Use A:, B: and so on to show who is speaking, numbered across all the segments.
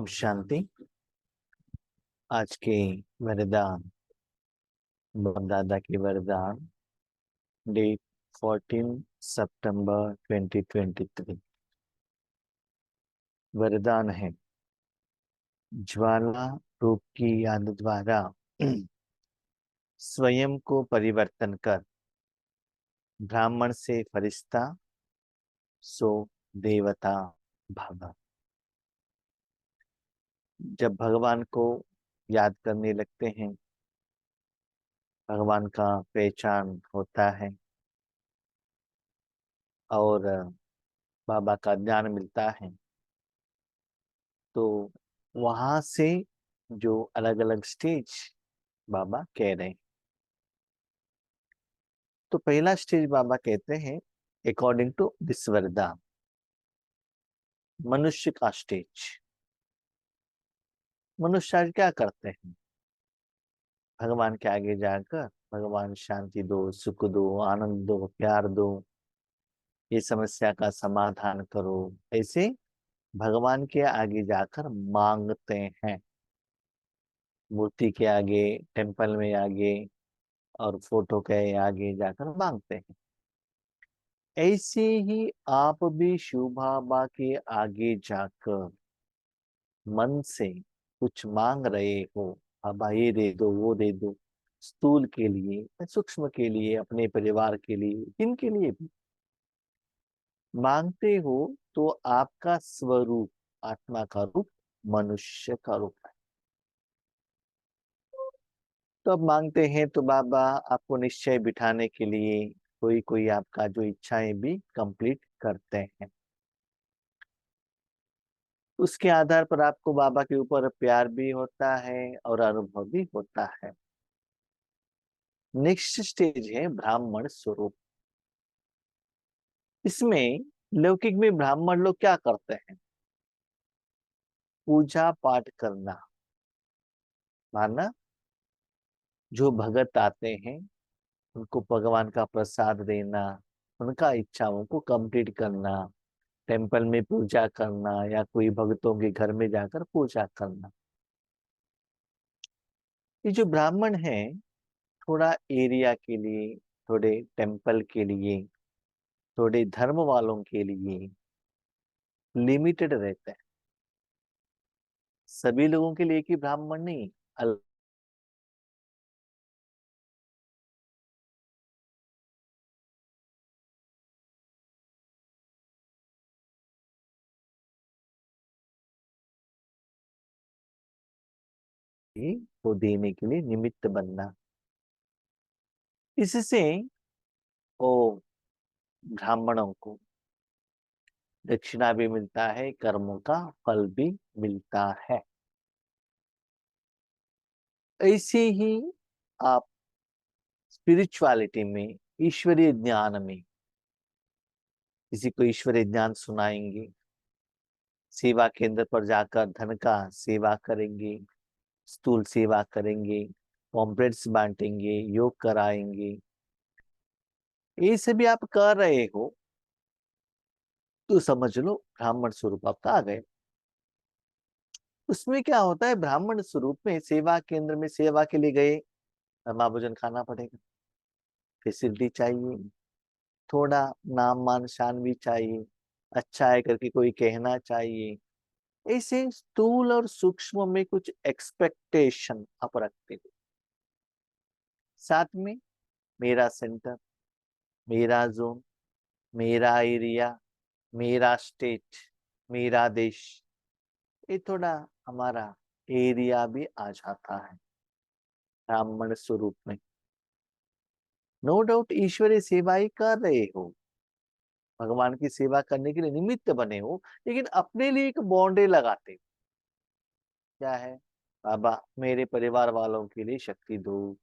A: शांति। आज के वरदान, बाप दादा के वरदान, डेट 14 सितंबर 2023। वरदान है, ज्वाला रूप की याद द्वारा स्वयं को परिवर्तन कर ब्राह्मण से फरिश्ता सो देवता भव। जब भगवान को याद करने लगते हैं, भगवान का पहचान होता है और बाबा का ज्ञान मिलता है, तो वहां से जो अलग अलग स्टेज बाबा कह रहे हैं, तो पहला स्टेज बाबा कहते हैं अकॉर्डिंग टू दिस वरदान, मनुष्य का स्टेज। मनुष्य आज क्या करते हैं? भगवान के आगे जाकर भगवान शांति दो, सुख दो, आनंद दो, प्यार दो, ये समस्या का समाधान करो, ऐसे भगवान के आगे जाकर मांगते हैं। मूर्ति के आगे, टेम्पल में आगे और फोटो के आगे जाकर मांगते हैं। ऐसे ही आप भी शिव बाबा के आगे जाकर मन से कुछ मांग रहे हो। बाबा ये दे दो, वो दे दो, स्थूल के लिए, सूक्ष्म के लिए, अपने परिवार के लिए, इनके लिए भी मांगते हो, तो आपका स्वरूप, आत्मा का रूप, मनुष्य का रूप है। तो अब मांगते हैं तो बाबा आपको निश्चय बिठाने के लिए कोई कोई आपका जो इच्छाएं भी कंप्लीट करते हैं। उसके आधार पर आपको बाबा के ऊपर प्यार भी होता है और अनुभव भी होता है। नेक्स्ट स्टेज है ब्राह्मण स्वरूप। इसमें लौकिक में ब्राह्मण लोग क्या करते हैं? पूजा पाठ करना, माना जो भगत आते हैं उनको भगवान का प्रसाद देना, उनका इच्छाओं को कंप्लीट करना, टेम्पल में पूजा करना या कोई भक्तों के घर में जाकर पूजा करना। ये जो ब्राह्मण है, थोड़ा एरिया के लिए, थोड़े टेम्पल के लिए, थोड़े धर्म वालों के लिए लिमिटेड रहते हैं। सभी लोगों के लिए कि ब्राह्मण नहीं, को देने के लिए निमित्त बनना। इससे ओ ब्राह्मणों को दक्षिणा भी मिलता है, कर्मों का फल भी मिलता है। ऐसे ही आप स्पिरिचुअलिटी में, ईश्वरीय ज्ञान में किसी को ईश्वरीय ज्ञान सुनाएंगे, सेवा केंद्र पर जाकर धन का सेवा करेंगे, स्थूल सेवा करेंगे, पॉम्पलेट्स बांटेंगे, योग कराएंगे, ये सभी आप कर रहे हो तो समझ लो ब्राह्मण स्वरूप आपका आ गए। उसमें क्या होता है, ब्राह्मण स्वरूप में सेवा केंद्र में सेवा के लिए गए, माँ भोजन खाना पड़ेगा, फैसिलिटी चाहिए, थोड़ा नाम मान शान भी चाहिए, अच्छा है करके कोई कहना चाहिए। ऐसे स्थूल और सूक्ष्म में कुछ एक्सपेक्टेशन आप रखते हो। साथ में मेरा सेंटर, मेरा जोन, मेरा एरिया, मेरा स्टेट, मेरा देश, ये थोड़ा हमारा एरिया भी आ जाता है ब्राह्मण स्वरूप में। नो डाउट ईश्वरीय सेवा ही कर रहे हो, भगवान की सेवा करने के लिए निमित्त बने हो, लेकिन अपने लिए एक बाउंड्री लगाते हो। क्या है? बाबा मेरे परिवार वालों के लिए शक्ति दो,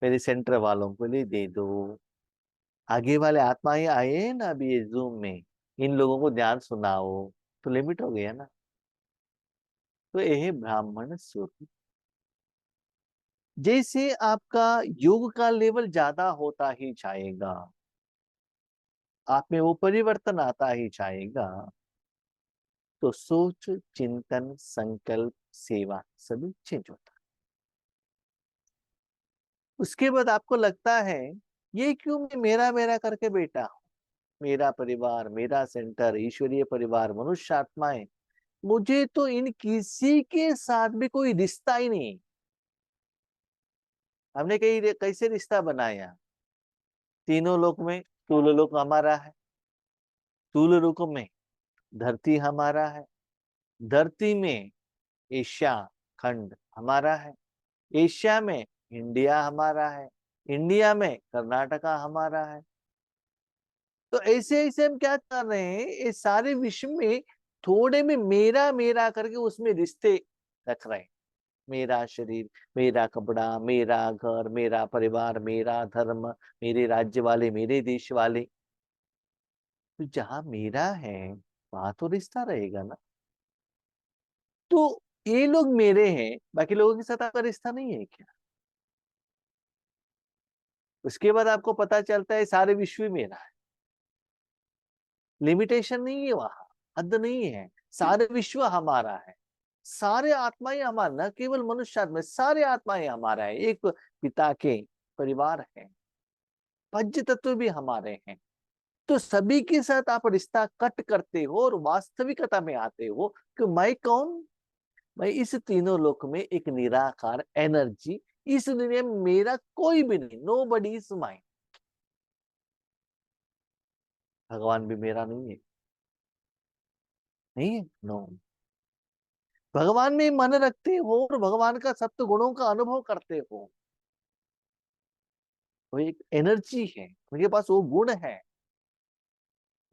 A: मेरे सेंटर वालों के लिए दे दो। आगे वाले आत्माएं आए हैं ना अभी ये जूम में, इन लोगों को ध्यान सुनाओ, तो लिमिट हो गया ना। तो यह ब्राह्मण स्वरूप। जैसे आपका योग का लेवल ज्यादा होता ही जाएगा, आप में वो परिवर्तन आता ही जाएगा, तो सोच, चिंतन, संकल्प, सेवा सभी चेंज होता है। उसके बाद आपको लगता है ये क्यों मैं मेरा मेरा करके बैठा हूं, मेरा परिवार, मेरा सेंटर, ईश्वरीय परिवार, मनुष्य आत्माएं, मुझे तो इन किसी के साथ भी कोई रिश्ता ही नहीं। हमने कई कैसे रिश्ता बनाया? तीनों लोक में स्थूल लोक हमारा है, स्थूल लोक में धरती हमारा है, धरती में एशिया खंड हमारा है, एशिया में इंडिया हमारा है, इंडिया में कर्नाटका हमारा है। तो ऐसे ऐसे हम क्या कर रहे हैं, इस सारे विश्व में थोड़े में मेरा मेरा करके उसमें रिश्ते रख रहे हैं। मेरा शरीर, मेरा कपड़ा, मेरा घर, मेरा परिवार, मेरा धर्म, मेरे राज्य वाले, मेरे देश वाले। तो जहां मेरा है वहां तो रिश्ता रहेगा ना। तो ये लोग मेरे हैं, बाकी लोगों के साथ आपका रिश्ता नहीं है क्या? उसके बाद आपको पता चलता है सारे विश्व ही मेरा है। लिमिटेशन नहीं है वहां, हद नहीं है, सारे विश्व हमारा है, सारे आत्माएं हमारा, न केवल मनुष्य आत्मा, सारे आत्माएं हमारा है, एक पिता के परिवार है, पंच तत्व भी हमारे हैं। तो सभी के साथ आप रिश्ता कट करते हो और वास्तविकता में आते हो कि मैं कौन? मैं इस तीनों लोक में एक निराकार एनर्जी, इस दुनिया में मेरा कोई भी नहीं, नो बडी इज माइन। भगवान भी मेरा नहीं है, नहीं है, नो। भगवान में मन रखते हो और भगवान का सप्त गुणों का अनुभव करते हो। वो एक एनर्जी है, उनके पास वो गुण है,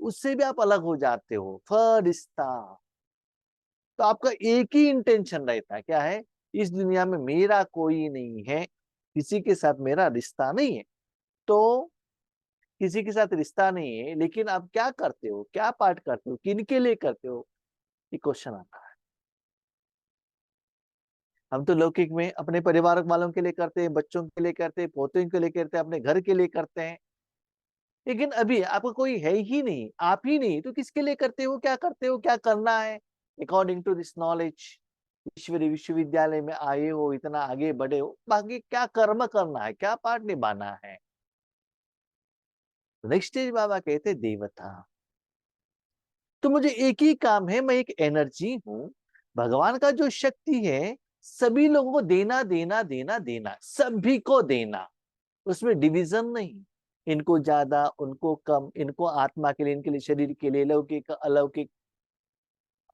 A: उससे भी आप अलग हो जाते हो, फरिश्ता। तो आपका एक ही इंटेंशन रहता है, क्या है? इस दुनिया में मेरा कोई नहीं है, किसी के साथ मेरा रिश्ता नहीं है। तो किसी के साथ रिश्ता नहीं है, लेकिन आप क्या करते हो, क्या पाठ करते हो, किन के लिए करते हो? ये क्वेश्चन आता है। हम तो लौकिक में अपने परिवार वालों के लिए करते हैं, बच्चों के लिए करते हैं, पोतों के लिए करते हैं, अपने घर के लिए करते हैं। लेकिन अभी आपका कोई है ही नहीं, आप ही नहीं, तो किसके लिए करते हो, क्या करते हो, क्या करना है? अकॉर्डिंग टू दिस नॉलेज, ईश्वरी विश्वविद्यालय में आए हो, इतना आगे बढ़े हो, बाकी क्या कर्म करना है, क्या पाठ निभाना है? नेक्स्ट स्टेज बाबा कहते देवता। तो मुझे एक ही काम है, मैं एक एनर्जी हूं, भगवान का जो शक्ति है, सभी लोगों को देना देना देना देना, सभी को देना, उसमें डिवीजन नहीं, इनको ज्यादा, उनको कम, इनको आत्मा के लिए, इनके लिए शरीर के लिए, लौकिक अलौकिक,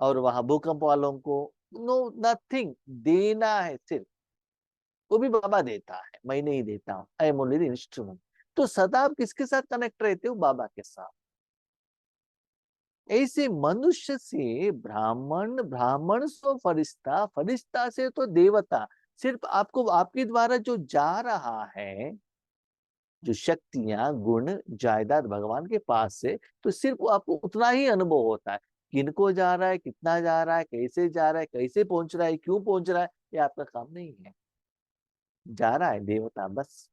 A: और वहां भूकंप वालों को, नो, नथिंग, देना है सिर्फ। वो भी बाबा देता है, मैं नहीं देता हूँ, I am only the instrument. तो सदा आप किसके साथ कनेक्ट रहते हो? बाबा के साथ। ऐसे मनुष्य से ब्राह्मण, ब्राह्मण से फरिश्ता, फरिश्ता से तो देवता। सिर्फ आपको आपके द्वारा जो जा रहा है, जो शक्तियां, गुण, जायदाद भगवान के पास से, तो सिर्फ आपको उतना ही अनुभव होता है। किनको जा रहा है, कितना जा रहा है, कैसे जा रहा है, कैसे पहुंच रहा है, क्यों पहुंच रहा है, ये आपका काम नहीं है। जा रहा है देवता बस।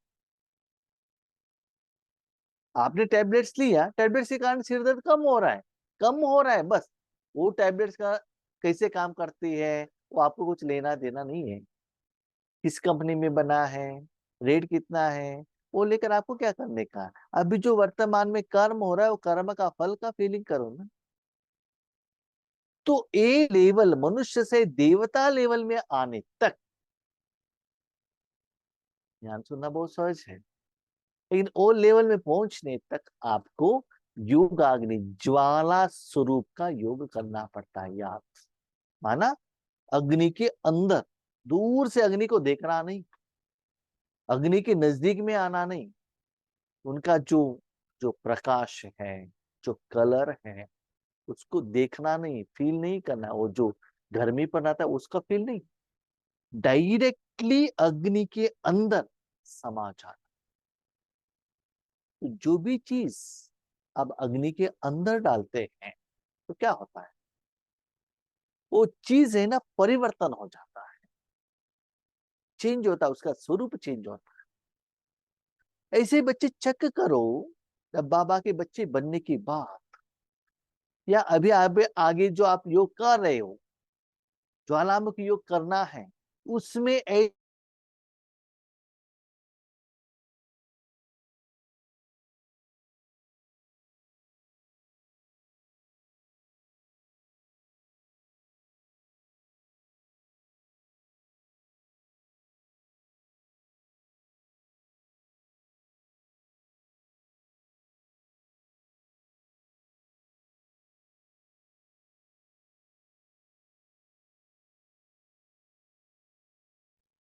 A: आपने टैबलेट्स लिया, टैबलेट्स के कारण सिर दर्द कम हो रहा है, कम हो रहा है बस। वो टैबलेट्स का कैसे काम करती है, वो आपको कुछ लेना देना नहीं है। किस कंपनी में बना है, रेट कितना है, वो लेकर आपको क्या करने का? अभी जो वर्तमान में कर्म हो रहा है, वो कर्म का फल का फीलिंग करो ना। तो ए लेवल, मनुष्य से देवता लेवल में आने तक ध्यान सुनना बहुत सहज है, लेकिन ओ लेवल में पहुंचने तक आपको योगाग्नि, ज्वाला स्वरूप का योग करना पड़ता है, याद। माना अग्नि के अंदर, दूर से अग्नि को देखना नहीं, अग्नि के नजदीक में आना नहीं, उनका जो जो प्रकाश है, जो कलर है, उसको देखना नहीं, फील नहीं करना, वो जो गर्मी पर आता है उसका फील नहीं, डायरेक्टली अग्नि के अंदर समा जाना। तो जो भी चीज अब अग्नि के अंदर डालते हैं, तो क्या होता है? वो चीज है ना, परिवर्तन हो जाता है, चेंज होता है, उसका स्वरूप चेंज होता है। ऐसे बच्चे चेक करो, जब बाबा के बच्चे बनने की बात, या अभी आगे जो आप योग कर रहे हो, ज्वालामुखी योग करना है, उसमें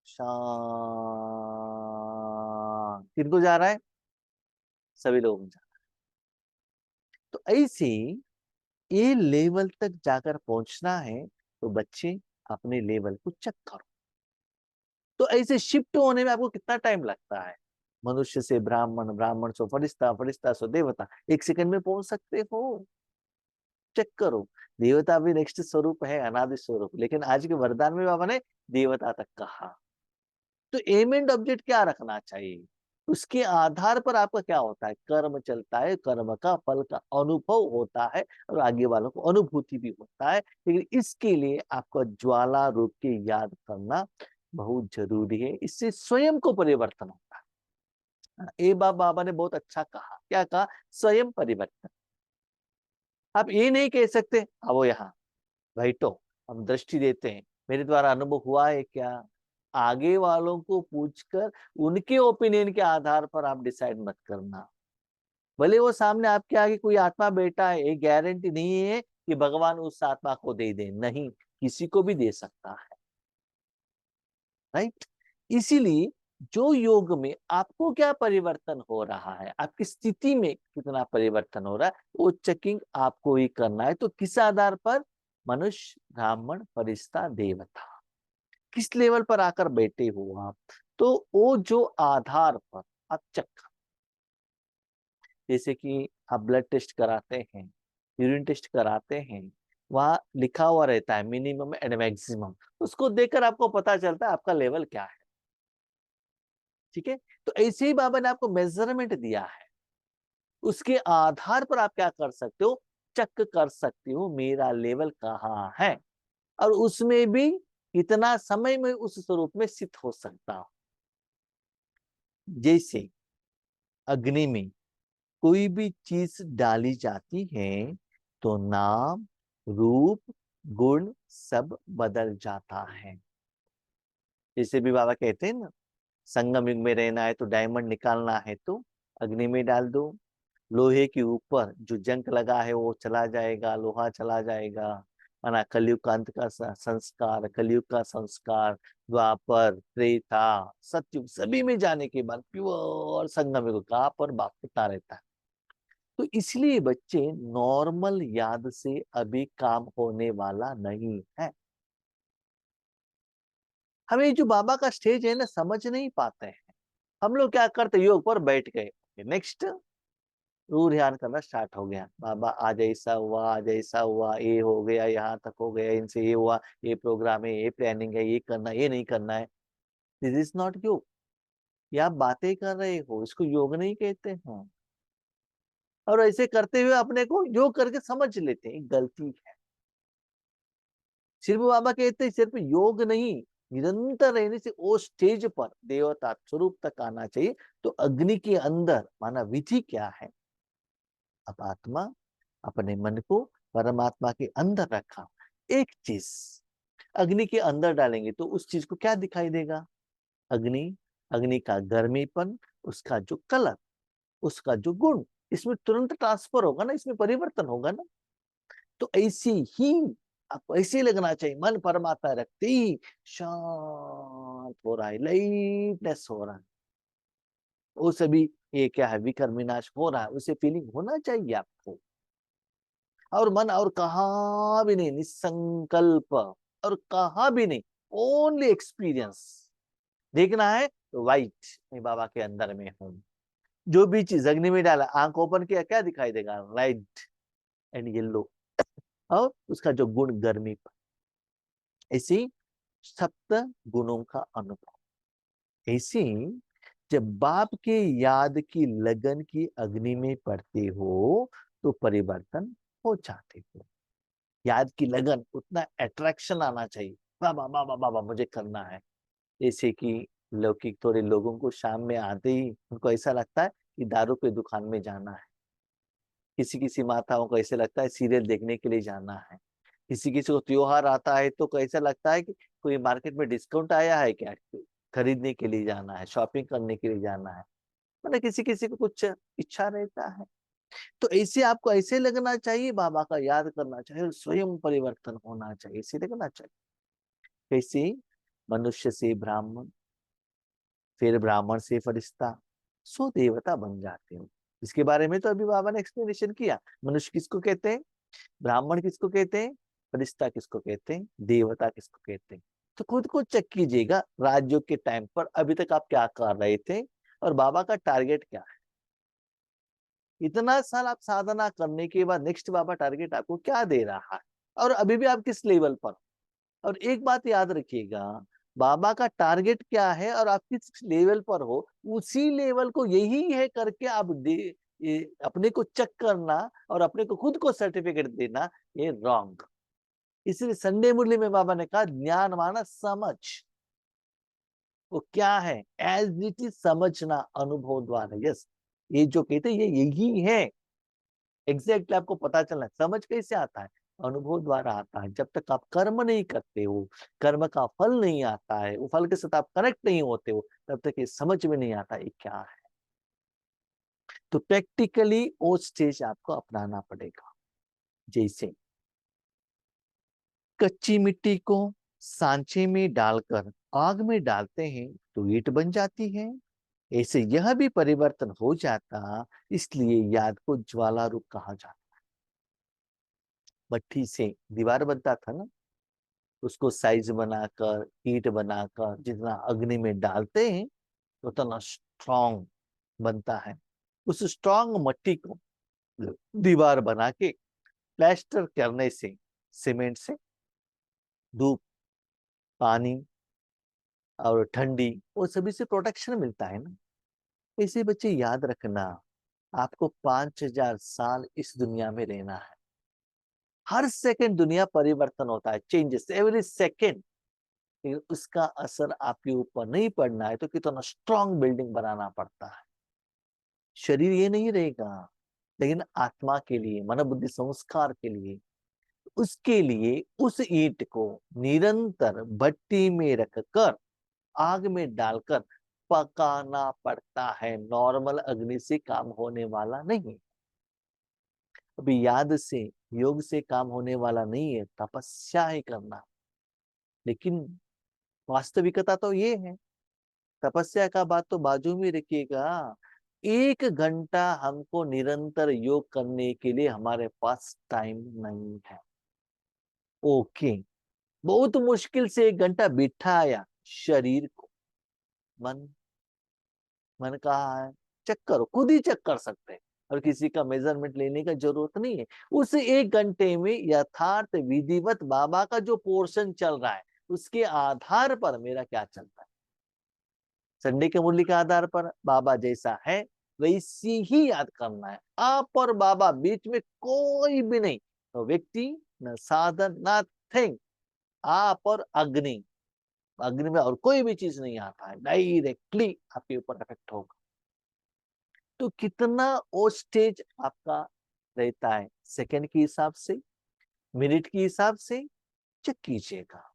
A: शांत किनको जा रहा है? सभी लोगों को जा रहा है। तो ऐसे ये लेवल तक जाकर पहुंचना है, तो बच्चे अपने लेवल को चेक करो। तो ऐसे शिफ्ट होने में आपको कितना टाइम लगता है? मनुष्य से ब्राह्मण, ब्राह्मण से फरिश्ता, फरिश्ता से देवता, 1 सेकंड में पहुंच सकते हो। चेक करो। देवता भी नेक्स्ट स्वरूप है, अनादि स्वरूप, लेकिन आज के वरदान में बाबा ने देवता तक कहा। तो एम एंड ऑब्जेक्ट क्या रखना चाहिए? उसके आधार पर आपका क्या होता है? कर्म चलता है, कर्म का फल का अनुभव होता है, और आगे वालों को अनुभूति भी होता है। लेकिन इसके लिए आपको ज्वाला रूप के याद करना बहुत जरूरी है। इससे स्वयं को परिवर्तन होता है। ए बाबा ने बहुत अच्छा कहा, क्या कहा? स्वयं परिवर्तन। आप ये नहीं कह सकते आओ यहाँ बैठो, हम दृष्टि देते हैं, मेरे द्वारा अनुभव हुआ है क्या? आगे वालों को पूछकर उनके ओपिनियन के आधार पर आप डिसाइड मत करना। भले वो सामने आपके आगे कोई आत्मा बैठा है, एक गारंटी नहीं है कि भगवान उस आत्मा को दे दे, नहीं, किसी को भी दे सकता है। राइट? इसीलिए जो योग में आपको क्या परिवर्तन हो रहा है, आपकी स्थिति में कितना परिवर्तन हो रहा है, वो चेकिंग आपको ही करना है। तो किस आधार पर? मनुष्य, ब्राह्मण, फरिश्ता, देवता, किस लेवल पर आकर बैठे हो आप। तो वो जो आधार पर आप चेक, जैसे कि आप ब्लड टेस्ट कराते हैं, यूरिन टेस्ट कराते हैं, वहां लिखा हुआ रहता है मिनिमम एंड मैक्सिमम, उसको देखकर आपको पता चलता है आपका लेवल क्या है। ठीक है? तो ऐसे ही बाबा ने आपको मेजरमेंट दिया है, उसके आधार पर आप क्या कर सकते हो? चेक कर सकते हो मेरा लेवल कहाँ है, और उसमें भी कितना समय में उस स्वरूप में स्थित हो सकता हूं। जैसे अग्नि में कोई भी चीज डाली जाती है, तो नाम, रूप, गुण सब बदल जाता है। जैसे भी बाबा कहते हैं ना, संगम युग में रहना है तो डायमंड निकालना है तो अग्नि में डाल दो। लोहे के ऊपर जो जंग लगा है वो चला जाएगा, लोहा चला जाएगा। माना कलयुग का अंत का संस्कार, कलयुग का संस्कार, द्वापर, त्रेता, सतयुग, सभी में जाने के बाद प्योर संगम युग का पर बापता रहता है। तो इसलिए बच्चे, नॉर्मल याद से अभी काम होने वाला नहीं है। हमें जो बाबा का स्टेज है ना, समझ नहीं पाते हैं। हम लोग क्या करते, योग पर बैठ गए, नेक्स्ट रू ध्यान करना स्टार्ट हो गया, बाबा आज ऐसा हुआ, आज ऐसा हुआ, ये हो गया, यहाँ तक हो गया, इनसे ये हुआ, ये प्रोग्राम है, ये प्लानिंग है, ये करना, ये नहीं करना है। दिस इज नॉट योग। ये आप बातें कर रहे हो, इसको योग नहीं कहते हैं। और ऐसे करते हुए अपने को योग करके समझ लेते हैं, गलती है। सिर्फ बाबा कहते हैं सिर्फ योग नहीं, निरंतर रहने से वो स्टेज पर देवता स्वरूप तक आना चाहिए। तो अग्नि के अंदर माना विधि क्या है? अब आत्मा अपने मन को परमात्मा के अंदर रखा, एक चीज अग्नि के अंदर डालेंगे तो उस चीज को क्या दिखाई देगा? अग्नि, अग्नि का गर्मीपन, उसका जो कलर, उसका जो गुण, इसमें तुरंत ट्रांसफर होगा ना, इसमें परिवर्तन होगा ना। तो ऐसी ही आपको ऐसे लगना चाहिए, मन परमात्मा रखते ही शांत हो रहा है, लाइटनेस हो रहा है, वो सभी ये क्या है, विकर विनाश हो रहा है, उसे फीलिंग होना चाहिए आपको। और मन और कहा भी नहीं, निसंकल्प, और कहा भी नहीं, ओनली एक्सपीरियंस देखना है। तो वाइट, मैं बाबा के अंदर में हूं। जो भी चीज अग्नि में डाला, आंख ओपन किया, क्या दिखाई देगा? Red and yellow. और उसका जो गुण गर्मी पर, ऐसी सप्त गुणों का अनुभव। ऐसी जब बाप के याद की लगन की अग्नि में पड़ते हो, तो परिवर्तन हो जाते हो। याद की लगन, उतना अट्रैक्शन आना चाहिए, बाबा बाबा बाबा मुझे करना है। जैसे कि लौकिक थोड़े लोगों को शाम में आते ही उनको ऐसा लगता है कि दारू के दुकान में जाना है, किसी किसी माताओं को ऐसे लगता है सीरियल देखने के लिए जाना है, किसी किसी को त्योहार आता है तो कैसा लगता है कि कोई मार्केट में डिस्काउंट आया है क्या, खरीदने के लिए जाना है, शॉपिंग करने के लिए जाना है। मतलब किसी किसी को कुछ इच्छा रहता है। तो ऐसे आपको ऐसे लगना चाहिए, बाबा का याद करना चाहिए और स्वयं परिवर्तन होना चाहिए, ऐसे लगना चाहिए। कैसे? मनुष्य से ब्राह्मण, फिर ब्राह्मण से फरिश्ता, सो देवता बन जाते हो। इसके बारे में तो अभी बाबा ने एक्सप्लेनेशन किया। मनुष्य किसको कहते हैं, ब्राह्मण किसको कहते हैं, फरिश्ता किसको कहते हैं, देवता किसको कहते हैं। तो खुद को चेक कीजिएगा, राजयोग के टाइम पर अभी तक आप क्या कर रहे थे और बाबा का टारगेट क्या है। इतना साल आप साधना करने के बाद नेक्स्ट बाबा टारगेट आपको क्या दे रहा है, और अभी भी आप किस लेवल पर। और एक बात याद रखिएगा, बाबा का टारगेट क्या है और आप किस लेवल पर हो, उसी लेवल को यही है करके आप अपने को चेक करना और अपने को खुद को सर्टिफिकेट देना, ये रॉन्ग। इसलिए संडे मुरली में बाबा ने कहा ज्ञान माना समझ। वो क्या है, एज इट इज समझना अनुभव द्वारा। यस, ये जो कहते हैं ये यही है। एग्जैक्टली आपको पता चलना है। समझ कैसे आता है, अनुभव द्वारा आता है। जब तक आप कर्म नहीं करते हो, कर्म का फल नहीं आता है, वो फल के साथ आप कनेक्ट नहीं होते हो, तब तक ये समझ में नहीं आता ये क्या है। तो प्रैक्टिकली वो स्टेज आपको अपनाना पड़ेगा। जैसे कच्ची मिट्टी को सांचे में डालकर आग में डालते हैं तो ईंट बन जाती है, ऐसे यह भी परिवर्तन हो जाता। इसलिए याद को ज्वाला रूप कहा जाता। भट्ठी से दीवार बनता था ना, उसको साइज बनाकर ईंट बनाकर जितना अग्नि में डालते हैं उतना स्ट्रांग बनता है। उस स्ट्रांग मट्टी को दीवार बना के प्लास्टर करने से, सीमेंट से, धूप, पानी और ठंडी, वो सभी से प्रोटेक्शन मिलता है ना। ऐसे बच्चे याद रखना, आपको 5000 साल इस दुनिया में रहना है। हर सेकंड दुनिया परिवर्तन होता है, चेंजेस एवरी सेकंड। उसका असर आपके ऊपर नहीं पड़ना है तो कितना स्ट्रांग बिल्डिंग बनाना पड़ता है। शरीर ये नहीं रहेगा, लेकिन आत्मा के लिए, मन बुद्धि संस्कार के लिए, उसके लिए उस ईंट को निरंतर भट्टी में रखकर आग में डालकर पकाना पड़ता है। नॉर्मल अग्नि से काम होने वाला नहीं। अभी याद से, योग से काम होने वाला नहीं है, तपस्या ही करना। लेकिन वास्तविकता तो ये है, तपस्या का बात तो बाजू में रखिएगा। 1 घंटा हमको निरंतर योग करने के लिए हमारे पास टाइम नहीं है। ओके, बहुत मुश्किल से 1 घंटा बिठाया शरीर को। मन, मन कहा है, चेक करो, खुद ही चेक कर सकते हैं और किसी का मेजरमेंट लेने का जरूरत नहीं है। उस 1 घंटे में यथार्थ विधिवत बाबा का जो पोर्शन चल रहा है उसके आधार पर मेरा क्या चलता है। संडे के मूल्य के आधार पर बाबा जैसा है वैसी ही याद करना है। आप और बाबा बीच में कोई भी नहीं, तो व्यक्ति न साधन न थिंग, आप और अग्नि, अग्नि में और कोई भी चीज नहीं आता है, डायरेक्टली आपके ऊपर इफेक्ट होगा। तो कितना वो स्टेज आपका रहता है, सेकंड के हिसाब से, मिनट के हिसाब से चेक कीजिएगा।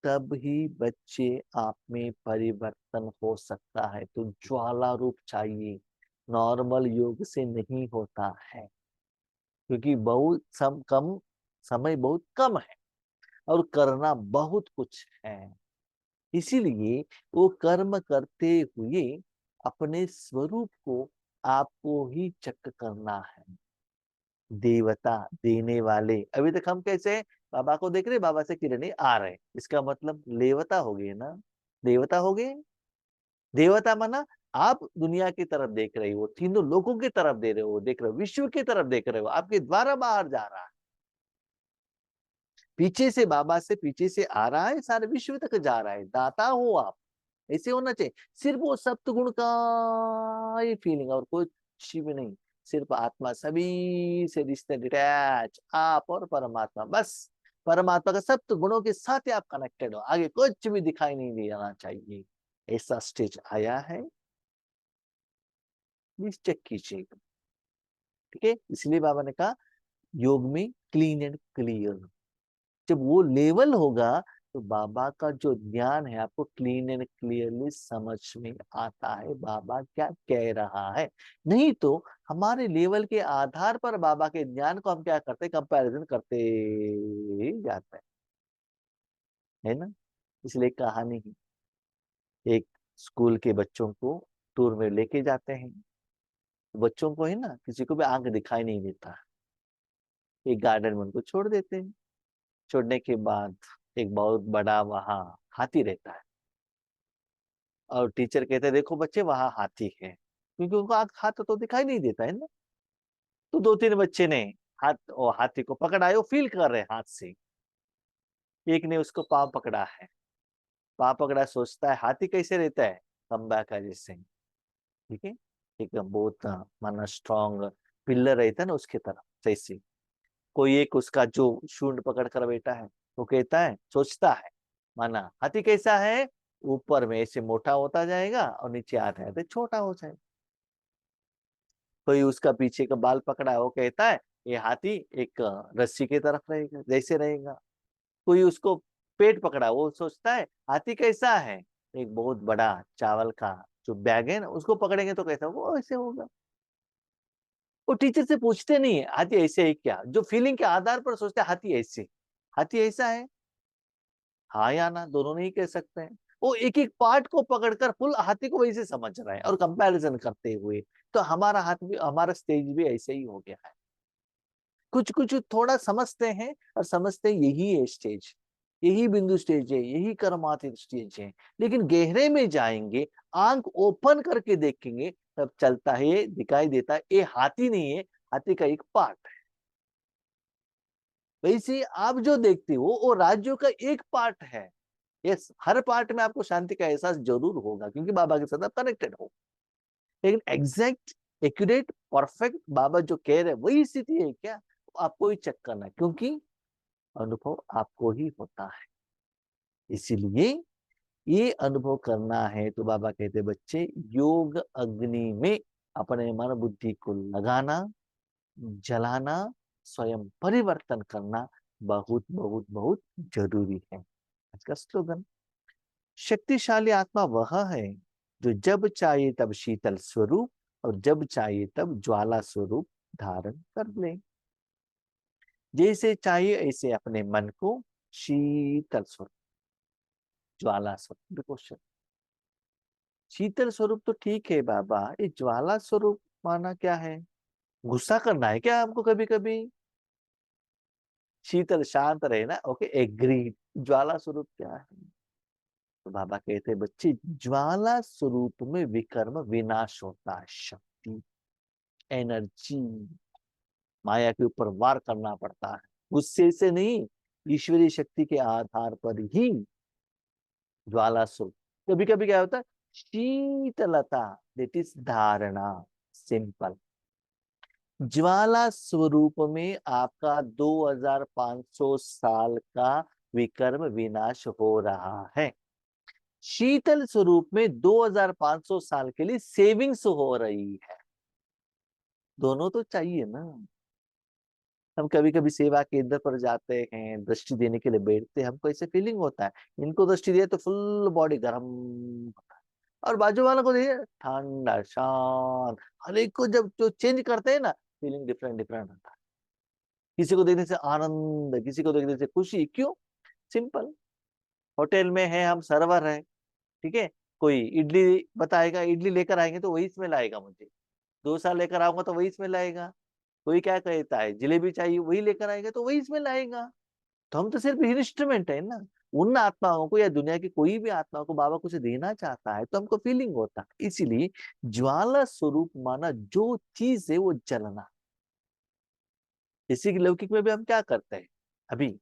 A: तब ही बच्चे आप में परिवर्तन हो सकता है। तो ज्वाला रूप चाहिए, नॉर्मल योग से नहीं होता है, क्योंकि बहुत कम समय, बहुत कम है और करना बहुत कुछ है। इसीलिए वो कर्म करते हुए अपने स्वरूप को आपको ही चेक करना है। देवता, देने वाले, अभी तक हम कैसे हैं? बाबा को देख रहे, बाबा से किरणें आ रहे, इसका मतलब लेवता हो गए ना, देवता हो गए। देवता माना आप दुनिया की तरफ देख रहे हो, तीनों लोगों की तरफ दे रहे हो, देख रहे हो, विश्व की तरफ देख रहे हो, आपके द्वारा बाहर जा रहा है। पीछे से, बाबा से पीछे से आ रहा है, सारे विश्व तक जा रहा है, दाता हो आप। ऐसे होना चाहिए। सिर्फ वो सप्त गुण का ही फीलिंग और कुछ भी नहीं। सिर्फ आत्मा, सभी से रिश्ते डिटैच, आप और परमात्मा, बस परमात्मा के सप्त गुणों के साथ ही आप कनेक्टेड हो, आगे कुछ भी दिखाई नहीं देना चाहिए। ऐसा स्टेज आया है, प्लीज चेक कीजिएगा। ठीक है, इसलिए बाबा ने कहा योग में क्लीन एंड क्लियर। जब वो लेवल होगा तो बाबा का जो ज्ञान है आपको क्लीन एंड क्लियरली समझ में आता है बाबा क्या कह रहा है। नहीं तो हमारे लेवल के आधार पर बाबा के ज्ञान को हम क्या करते हैं, कंपैरिजन करते ही जाते हैं, है ना। इसलिए कहानी ही, एक स्कूल के बच्चों को टूर में लेके जाते हैं, बच्चों को है ना किसी को भी आंख दिखाई नहीं देता, एक गार्डन में उनको छोड़ देते हैं। छोड़ने के बाद एक बहुत बड़ा वहां हाथी रहता है, और टीचर कहते हैं देखो बच्चे वहां हाथी है, क्योंकि उनको आंख हाथ तो दिखाई नहीं देता है ना। तो दो तीन बच्चे ने हाथ और हाथी को पकड़ा है, वो फील कर रहे हैं हाथ से। एक ने उसको पाँव पकड़ा है, पाँव पकड़ा, सोचता है हाथी कैसे रहता है, खंबा का जैसे, ठीक है, एक बहुत माना स्ट्रॉन्ग पिलर रहता है ना उसके तरफ जैसे। कोई एक उसका जो शूंड पकड़ कर बैठा है, वो कहता है, सोचता है माना हाथी कैसा है, ऊपर में ऐसे मोटा होता जाएगा और नीचे आते आते छोटा हो जाएगा। कोई उसका पीछे का बाल पकड़ा है, वो कहता है ये हाथी एक रस्सी की तरफ रहेगा जैसे रहेगा। कोई उसको पेट पकड़ा, वो सोचता है हाथी कैसा है, एक बहुत बड़ा चावल का जो बैग है ना उसको पकड़ेंगे तो कैसा वो ऐसे होगा। वो टीचर से पूछते नहीं है हाथी ऐसे है क्या, जो फीलिंग के आधार पर सोचते हैं हाथी ऐसे, हाथी ऐसा है, हाँ या ना दोनों नहीं कह सकते हैं। वो एक एक पार्ट को पकड़कर फुल हाथी को वैसे समझ रहे हैं और कंपैरिजन करते हुए। तो हमारा हाथ भी, हमारा स्टेज भी ऐसे ही हो गया है। कुछ कुछ थोड़ा समझते हैं और समझते हैं यही है स्टेज, यही बिंदु स्टेज है, यही कर्मातीत स्टेज है। लेकिन गहरे में जाएंगे, आंख ओपन करके देखेंगे, तब चलता है, दिखाई देता है ये हाथी नहीं है, हाथी का एक पार्ट है। वैसे आप जो देखते हो वो राज्यों का एक पार्ट है। यस, हर पार्ट में आपको शांति का एहसास जरूर होगा क्योंकि बाबा के साथ आप कनेक्टेड हो। लेकिन एग्जैक्ट, एक्यूरेट, परफेक्ट बाबा जो कह रहे हैं वही स्थिति है क्या, आपको ही चेक करना है, क्योंकि अनुभव आपको ही होता है। इसीलिए ये अनुभव करना है तो बाबा कहते बच्चे योग अग्नि में अपने मन बुद्धि को लगाना, जलाना, स्वयं परिवर्तन करना बहुत बहुत बहुत जरूरी है। आज का स्लोगन, शक्तिशाली आत्मा वह है जो जब चाहे तब शीतल स्वरूप और जब चाहे तब ज्वाला स्वरूप धारण कर ले। जैसे चाहिए ऐसे अपने मन को शीतल स्वरूप, ज्वाला स्वरूप। देखो शीतल स्वरूप तो ठीक है बाबा, ये ज्वाला स्वरूप माना क्या है, गुस्सा करना है क्या हमको कभी कभी, शीतल शांत रहे ना, ओके एग्री। ज्वाला स्वरूप क्या है, तो बाबा कहते हैं बच्चे ज्वाला स्वरूप में विकर्म विनाश होता है, शक्ति, एनर्जी, माया के ऊपर वार करना पड़ता है, गुस्से से नहीं, ईश्वरीय शक्ति के आधार पर ही ज्वाला स्वरूप। कभी कभी क्या होता है, शीतलता, दैट इज धारणा, सिंपल। ज्वाला स्वरूप में आपका 2500 साल का विकर्म विनाश हो रहा है, शीतल स्वरूप में 2500 साल के लिए सेविंग्स हो रही है। दोनों तो चाहिए ना। हम कभी कभी सेवा केंद्र पर जाते हैं, दृष्टि देने के लिए बैठते हैं, हमको ऐसे फीलिंग होता है इनको दृष्टि दिए तो फुल बॉडी गर्म होता है, और बाजू वालों को देखिए ठंडा शांत। हर एक को जब जो चेंज करते हैं ना, फीलिंग डिफरेंट डिफरेंट होता है। किसी को देखने से आनंद, किसी को देखने से खुशी, क्यों, सिंपल। होटल में है, हम सर्वर है, ठीक है, कोई इडली बताएगा, इडली लेकर आएंगे तो वही स्मेल आएगा मुझे, डोसा लेकर आऊंगा तो वही स्मेल आएगा। कोई क्या कहता है जलेबी चाहिए, वही लेकर आएगा तो वही स्मेल आएगा। तो हम तो सिर्फ इंस्ट्रूमेंट है ना। उन आत्माओं को या दुनिया की कोई भी आत्माओं को बाबा कुछ देना चाहता है तो हमको फीलिंग होता है। इसीलिए ज्वाला स्वरूप माना जो चीज है वो जलना। इसी के लौकिक में भी हम क्या करते हैं, अभी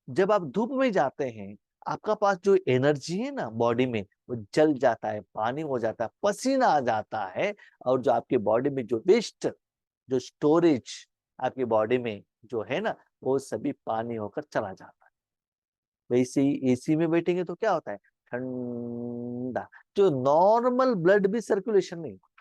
A: जब आप धूप में जाते हैं, आपका पास जो एनर्जी है ना बॉडी में, वो जल जाता है, पानी हो जाता है, पसीना आ जाता है, और जो आपके बॉडी में जो वेस्ट जो स्टोरेज आपकी बॉडी में जो है ना, वो सभी पानी होकर चला जाता है। वैसे ही एसी में बैठेंगे तो क्या होता है, ठंडा, जो नॉर्मल ब्लड भी सर्कुलेशन नहीं होता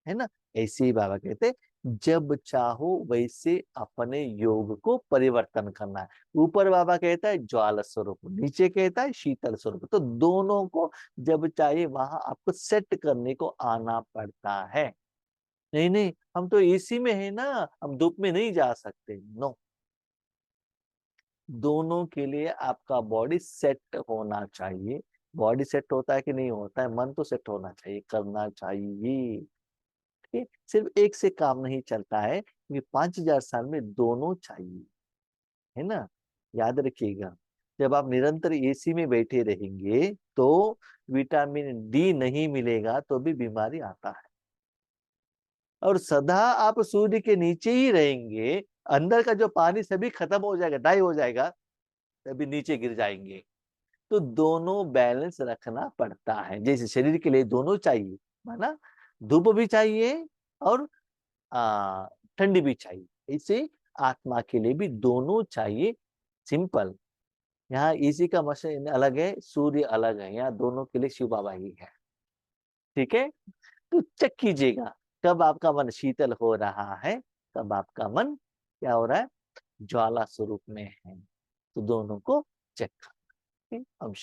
A: है ना। ऐसे ही बाबा कहते जब चाहो वैसे अपने योग को परिवर्तन करना है। ऊपर बाबा कहता है ज्वाला स्वरूप, नीचे कहता है शीतल स्वरूप, तो दोनों को जब चाहे वहां आपको सेट करने को आना पड़ता है। नहीं नहीं, हम तो एसी में है ना, हम धूप में नहीं जा सकते, नो। दोनों के लिए आपका बॉडी सेट होना चाहिए। बॉडी सेट होता है कि नहीं होता है, मन तो सेट होना चाहिए, करना चाहिए। ठीक है, सिर्फ एक से काम नहीं चलता है, क्योंकि 5,000 साल में दोनों चाहिए, है ना। याद रखिएगा, जब आप निरंतर एसी में बैठे रहेंगे तो विटामिन डी नहीं मिलेगा तो भी बीमारी आता है। और सदा आप सूर्य के नीचे ही रहेंगे, अंदर का जो पानी सभी खत्म हो जाएगा, डाई हो जाएगा, तभी नीचे गिर जाएंगे। तो दोनों बैलेंस रखना पड़ता है। जैसे शरीर के लिए दोनों चाहिए, है ना, धूप भी चाहिए और आ, ठंडी भी चाहिए, ऐसे आत्मा के लिए भी दोनों चाहिए। सिंपल। यहाँ इसी का मशीन अलग है, सूर्य अलग है, यहाँ दोनों के लिए शिव बाबा ही है। ठीक है, तो चेक कीजिएगा कब आपका मन शीतल हो रहा है, कब आपका मन क्या हो रहा है, ज्वाला स्वरूप में है। तो दोनों को चेक करें। हम